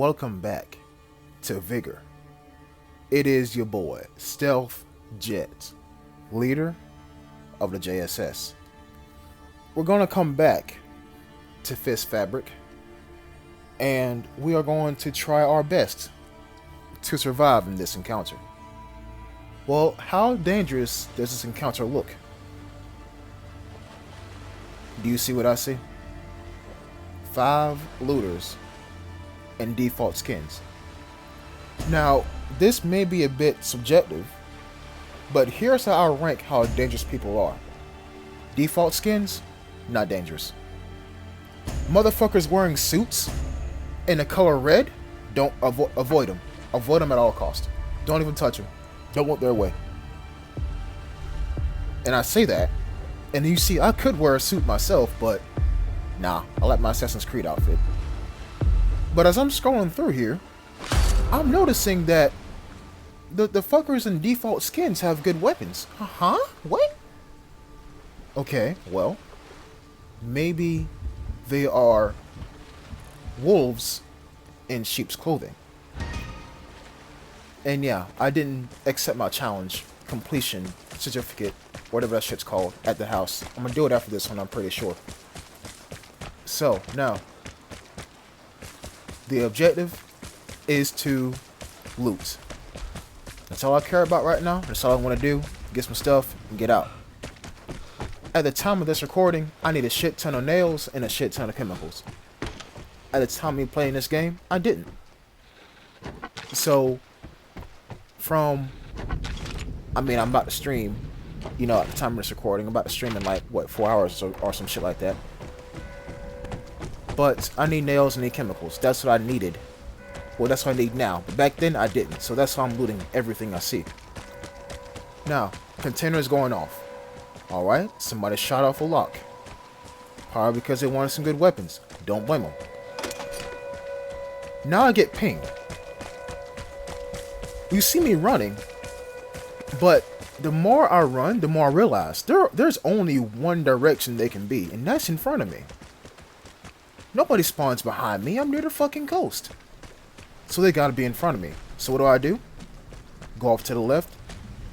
welcome back to Vigor. It is your boy, Stealth Jet, leader of the JSS. We're going to come back to Fabrikk, and we are going to try our best to survive in this encounter. Well, how dangerous does this encounter look? Do you see what I see? 5 looters and default skins. Now, this may be a bit subjective, but here's how I rank how dangerous people are. Default skins, not dangerous. Motherfuckers wearing suits in the color red, don't avoid them. Avoid them at all costs. Don't even touch them. Don't want their way. And I say that, and you see, I could wear a suit myself, but nah, I like my Assassin's Creed outfit. But as I'm scrolling through here, I'm noticing that the fuckers in default skins have good weapons. Huh? What? Okay, well, maybe they are wolves in sheep's clothing. And yeah, I didn't accept my challenge completion certificate, whatever that shit's called, at the house. I'm gonna do it after this one, I'm pretty sure. So, now, the objective is to loot. That's all I care about right now. That's all I want to do. Get some stuff and get out. At the time of this recording, I need a shit ton of nails and a shit ton of chemicals. At the time of me playing this game, I didn't. So, I'm about to stream, at the time of this recording, I'm about to stream in like, 4 hours or some shit like that. But I need nails and need chemicals. That's what I needed. Well, that's what I need now. But back then, I didn't. So that's why I'm looting everything I see. Now, container is going off. Alright, somebody shot off a lock. Probably because they wanted some good weapons. Don't blame them. Now I get pinged. You see me running, but the more I run, the more I realize there's only one direction they can be, and that's in front of me. Nobody spawns behind me. I'm near the fucking coast. So they gotta be in front of me. So what do? Go off to the left,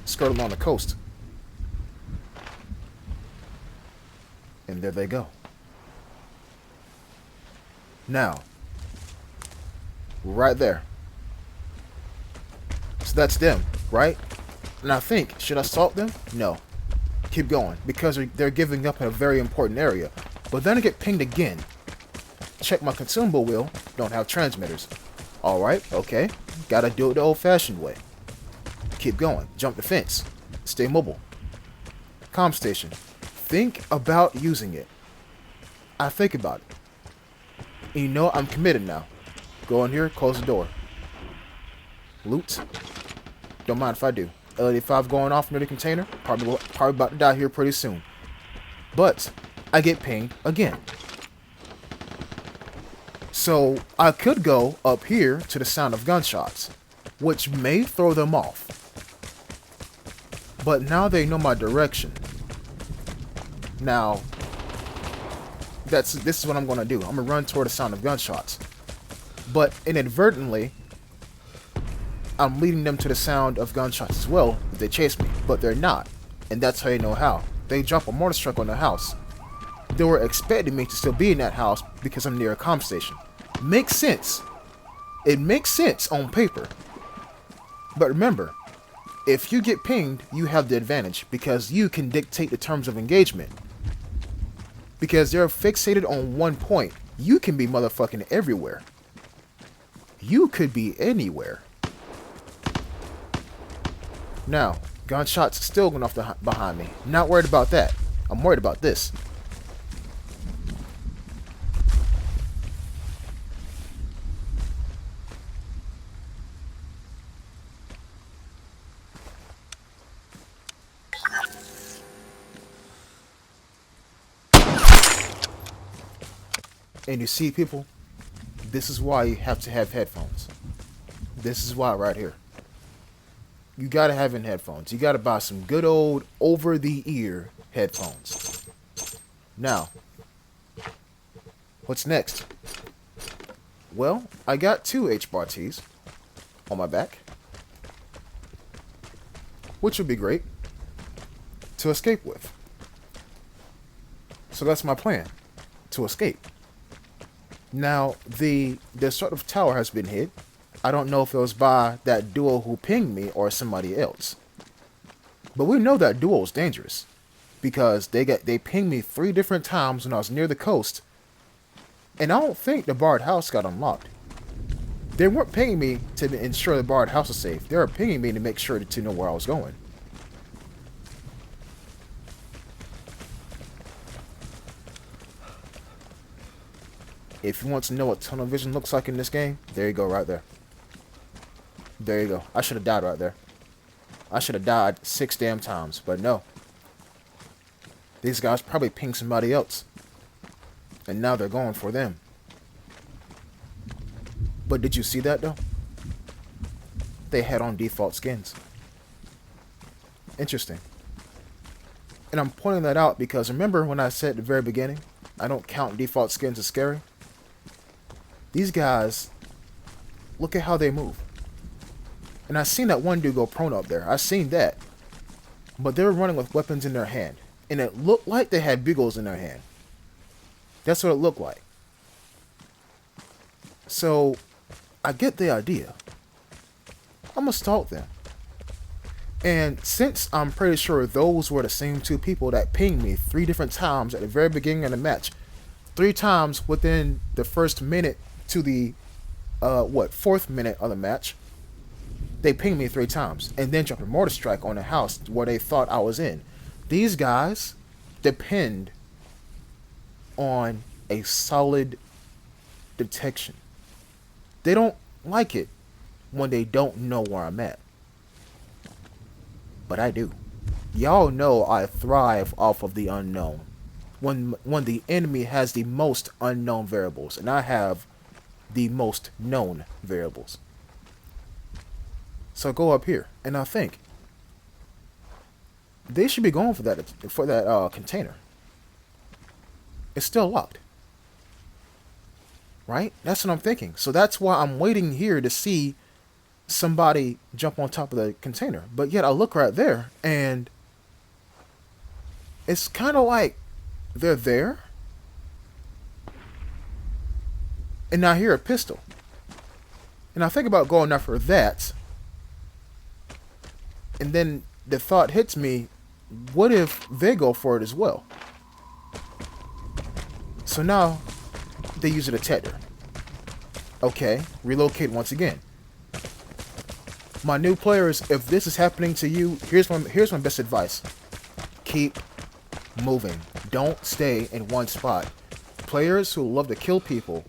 skirt along the coast. And there they go. Now, right there. So that's them, right? And I think, should I assault them? No. Keep going, because they're giving up in a very important area. But then I get pinged again. Check my consumable wheel, don't have transmitters. Alright, okay. Gotta do it the old-fashioned way. Keep going. Jump the fence. Stay mobile. Comm station. Think about using it. I think about it. And you know I'm committed now. Go in here, close the door. Loot. Don't mind if I do. L85 going off near the container. Probably about to die here pretty soon. But I get pinged again. So I could go up here to the sound of gunshots, which may throw them off. But now they know my direction. Now, this is what I'm going to do. I'm going to run toward the sound of gunshots. But inadvertently, I'm leading them to the sound of gunshots as well if they chase me. But they're not. And that's how you know how. They drop a mortar strike on the house. They were expecting me to still be in that house because I'm near a comm station. Makes sense. It makes sense on paper. But remember, if you get pinged, you have the advantage because you can dictate the terms of engagement. Because they're fixated on one point. You can be motherfucking everywhere. You could be anywhere. Now, gunshots still going off behind me. Not worried about that. I'm worried about this. And you see, people, this is why you have to have headphones. This is why right here. You gotta have in headphones. You gotta buy some good old over-the-ear headphones. Now, what's next? Well, I got 2 H-bar Ts on my back, which would be great to escape with. So that's my plan, to escape. Now, the destructive tower has been hit. I don't know if it was by that duo who pinged me or somebody else. But we know that duo is dangerous, because they pinged me 3 different times when I was near the coast, and I don't think the barred house got unlocked. They weren't pinging me to ensure the barred house is safe. They were pinging me to make sure to know where I was going. If you want to know what tunnel vision looks like in this game, there you go right there. There you go. I should have died right there. I should have died 6 damn times, but no. These guys probably pinged somebody else. And now they're going for them. But did you see that though? They had on default skins. Interesting. And I'm pointing that out because remember when I said at the very beginning, I don't count default skins as scary? These guys, look at how they move. And I seen that one dude go prone up there. I seen that. But they were running with weapons in their hand. And it looked like they had bugles in their hand. That's what it looked like. So, I get the idea. I'm gonna stalk them. And since I'm pretty sure those were the same 2 people that pinged me 3 different times at the very beginning of the match, 3 times within the first minute to the 4th minute of the match, they pinged me 3 times and then dropped a mortar strike on the house where they thought I was in. These guys depend on a solid detection. They don't like it when they don't know where I'm at. But I do. Y'all know I thrive off of the unknown. When the enemy has the most unknown variables, and I have the most known variables. So go up here, and I think they should be going for that container. It's still locked. Right? That's what I'm thinking. So that's why I'm waiting here to see somebody jump on top of the container. But yet I look right there, and it's kind of like they're there, and I hear a pistol. And I think about going after that, and then the thought hits me, what if they go for it as well? So now they use a detector. Okay, relocate once again. My new players, if this is happening to you, here's my best advice. Keep moving. Don't stay in one spot. Players who love to kill people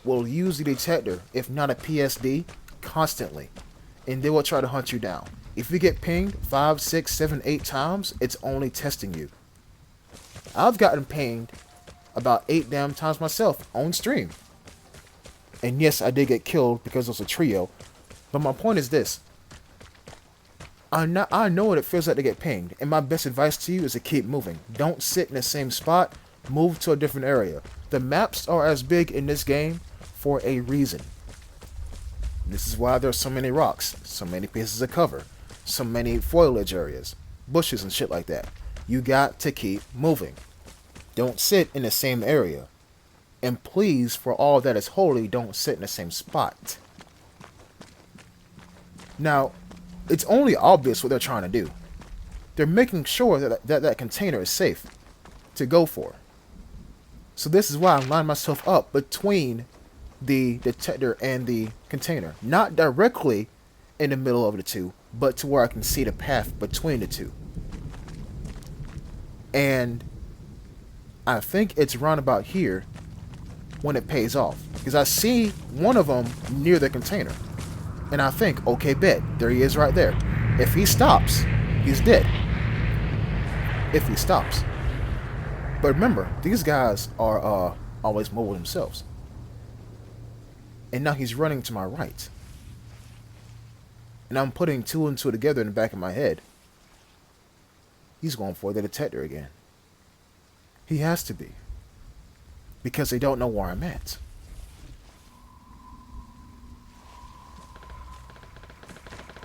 will use the detector, if not a PSD, constantly. And they will try to hunt you down. If you get pinged 5, 6, 7, 8 times, it's only testing you. I've gotten pinged about 8 damn times myself on stream. And yes, I did get killed because it was a trio. But my point is this. I know what it feels like to get pinged. And my best advice to you is to keep moving. Don't sit in the same spot. Move to a different area. The maps are as big in this game for a reason. This is why there's so many rocks, so many pieces of cover, so many foliage areas, bushes and shit like that. You got to keep moving. Don't sit in the same area. And please, for all that is holy, don't sit in the same spot. Now, it's only obvious what they're trying to do. They're making sure that container is safe to go for. So this is why I line myself up between the detector and the container. Not directly in the middle of the two, but to where I can see the path between the two. And I think it's round about here when it pays off. Because I see one of them near the container. And I think, okay, bet. There he is right there. If he stops, he's dead. If he stops. But remember, these guys are always mobile themselves. And now he's running to my right. And I'm putting 2 and 2 together in the back of my head. He's going for the detector again. He has to be. Because they don't know where I'm at.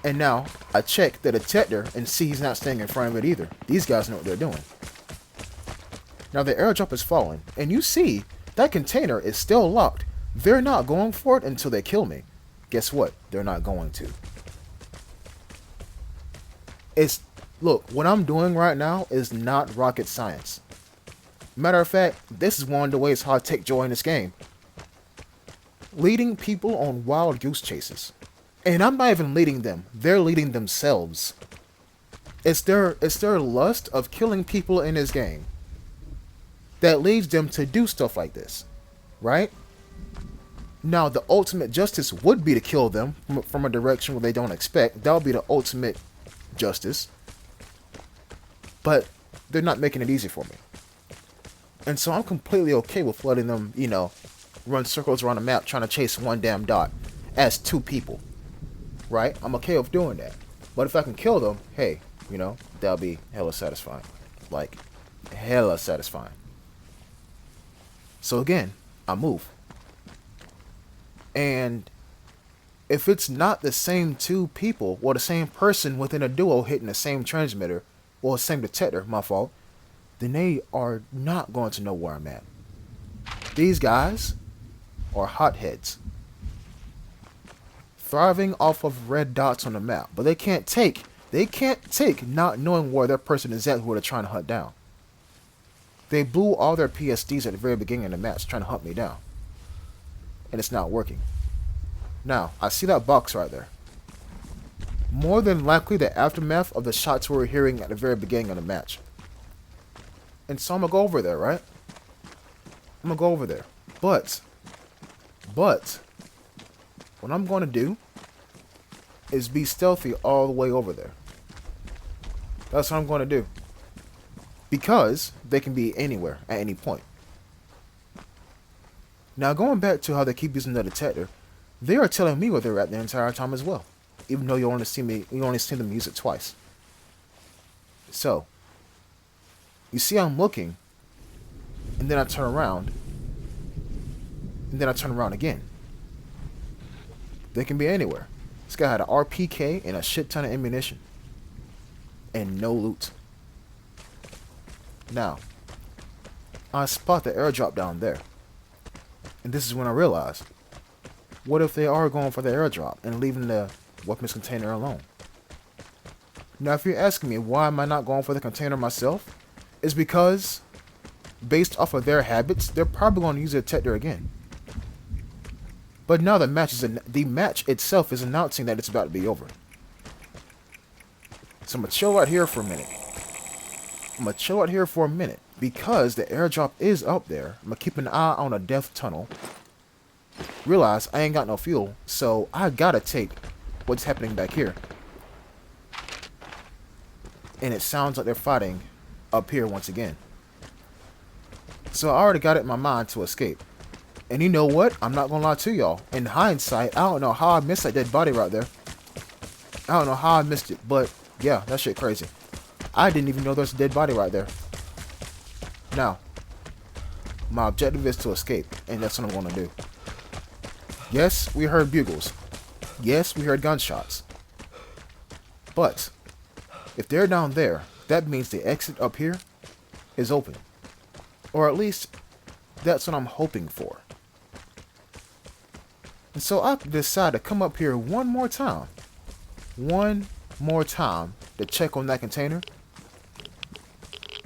And now I check the detector and see he's not staying in front of it either. These guys know what they're doing. Now the airdrop is falling, and you see that container is still locked. They're not going for it until they kill me. Guess what? They're not going to. Look, what I'm doing right now is not rocket science. Matter of fact, this is one of the ways how I take joy in this game. Leading people on wild goose chases. And I'm not even leading them. They're leading themselves. It's their lust of killing people in this game that leads them to do stuff like this. Right? Now, the ultimate justice would be to kill them from a direction where they don't expect. That would be the ultimate justice. But they're not making it easy for me. And so I'm completely okay with letting them, run circles around the map trying to chase one damn dot as two people. Right? I'm okay with doing that. But if I can kill them, hey, that'll be hella satisfying. Like, hella satisfying. So again, I move. And if it's not the same two people, or the same person within a duo hitting the same transmitter, or the same detector, my fault, then they are not going to know where I'm at. These guys are hotheads. Thriving off of red dots on the map. But they can't take not knowing where their person is at who they're trying to hunt down. They blew all their PSDs at the very beginning of the match trying to hunt me down. And it's not working. Now, I see that box right there. More than likely the aftermath of the shots we were hearing at the very beginning of the match. And so I'm going to go over there, right? I'm going to go over there. But, what I'm going to do is be stealthy all the way over there. That's what I'm going to do. Because they can be anywhere at any point. Now, going back to how they keep using the detector, they are telling me where they're at the entire time as well. Even though you only see them use it twice. So, you see I'm looking, and then I turn around, and then I turn around again. They can be anywhere. This guy had an RPK and a shit ton of ammunition. And no loot. Now, I spot the airdrop down there. And this is when I realize, what if they are going for the airdrop and leaving the weapons container alone? Now, if you're asking me why am I not going for the container myself, it's because, based off of their habits, they're probably going to use the detector again. But now the match itself is announcing that it's about to be over. So I'm going to chill out here for a minute. Because the airdrop is up there. I'm going to keep an eye on a death tunnel. Realize I ain't got no fuel. So I got to take what's happening back here. And it sounds like they're fighting up here once again. So I already got it in my mind to escape. And you know what? I'm not going to lie to y'all. In hindsight, I don't know how I missed that dead body right there. I don't know how I missed it. But yeah, that shit crazy. I didn't even know there's a dead body right there. Now, my objective is to escape. And that's what I'm going to do. Yes, we heard bugles. Yes, we heard gunshots. But if they're down there, that means the exit up here is open. Or at least, that's what I'm hoping for. And so I decide to come up here one more time. One more time to check on that container.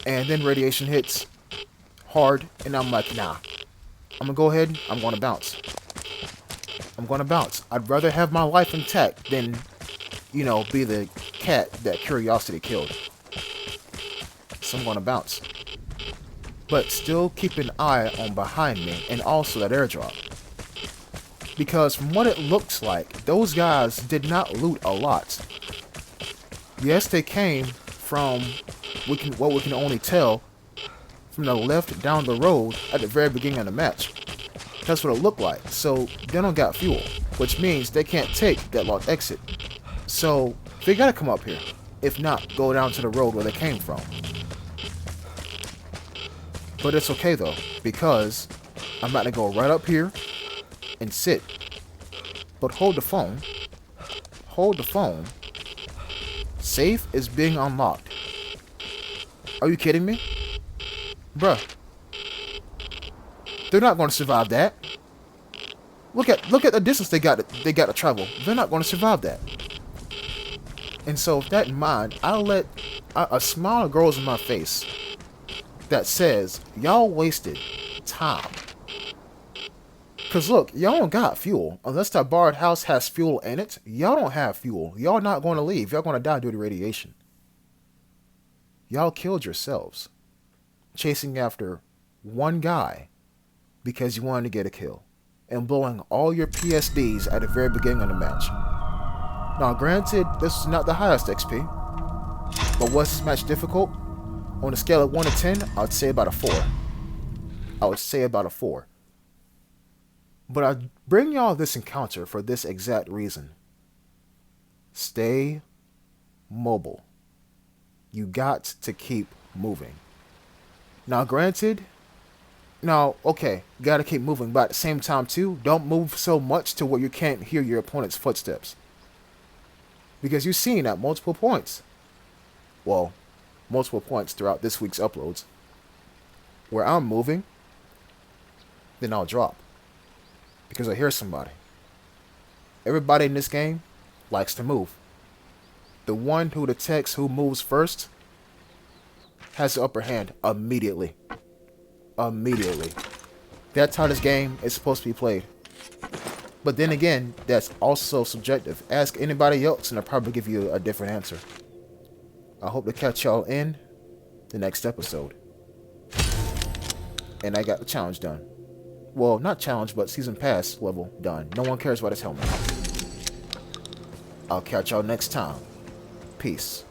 And then radiation hits hard. And I'm like, nah. I'm going to go ahead. I'm going to bounce. I'm going to bounce. I'd rather have my life intact than, be the cat that curiosity killed. So I'm going to bounce. But still keep an eye on behind me and also that airdrop. Because from what it looks like, those guys did not loot a lot. Yes, they came from what we can only tell from the left down the road at the very beginning of the match. That's what it looked like. So they don't got fuel, which means they can't take that locked exit. So they gotta come up here. If not, go down to the road where they came from. But it's okay though, because I'm about to go right up here and sit. But hold the phone. Hold the phone Safe is being unlocked. Are you kidding me? Bruh. They're not going to survive that. Look at the distance they got to travel. They're not going to survive that. And so with that in mind, I let a smile grows in my face that says, y'all wasted time. Cause look, y'all don't got fuel. Unless that barred house has fuel in it, y'all don't have fuel. Y'all not going to leave. Y'all going to die due to radiation. Y'all killed yourselves. Chasing after one guy because you wanted to get a kill. And blowing all your PSDs at the very beginning of the match. Now granted, this is not the highest XP. But was this match difficult? On a scale of 1 to 10, I would say about a 4. I would say about a 4. But I bring y'all this encounter for this exact reason. Stay mobile. You got to keep moving. Now granted, okay, you gotta keep moving, but at the same time too, don't move so much to where you can't hear your opponent's footsteps. Because you've seen at multiple points. Well, multiple points throughout this week's uploads. Where I'm moving, then I'll drop. Because I hear somebody. Everybody in this game likes to move. The one who detects who moves first has the upper hand immediately. Immediately. That's how this game is supposed to be played. But then again, that's also subjective. Ask anybody else and they'll probably give you a different answer. I hope to catch y'all in the next episode. And I got the challenge done. Well, not challenge, but season pass level done. No one cares about his helmet. I'll catch y'all next time. Peace.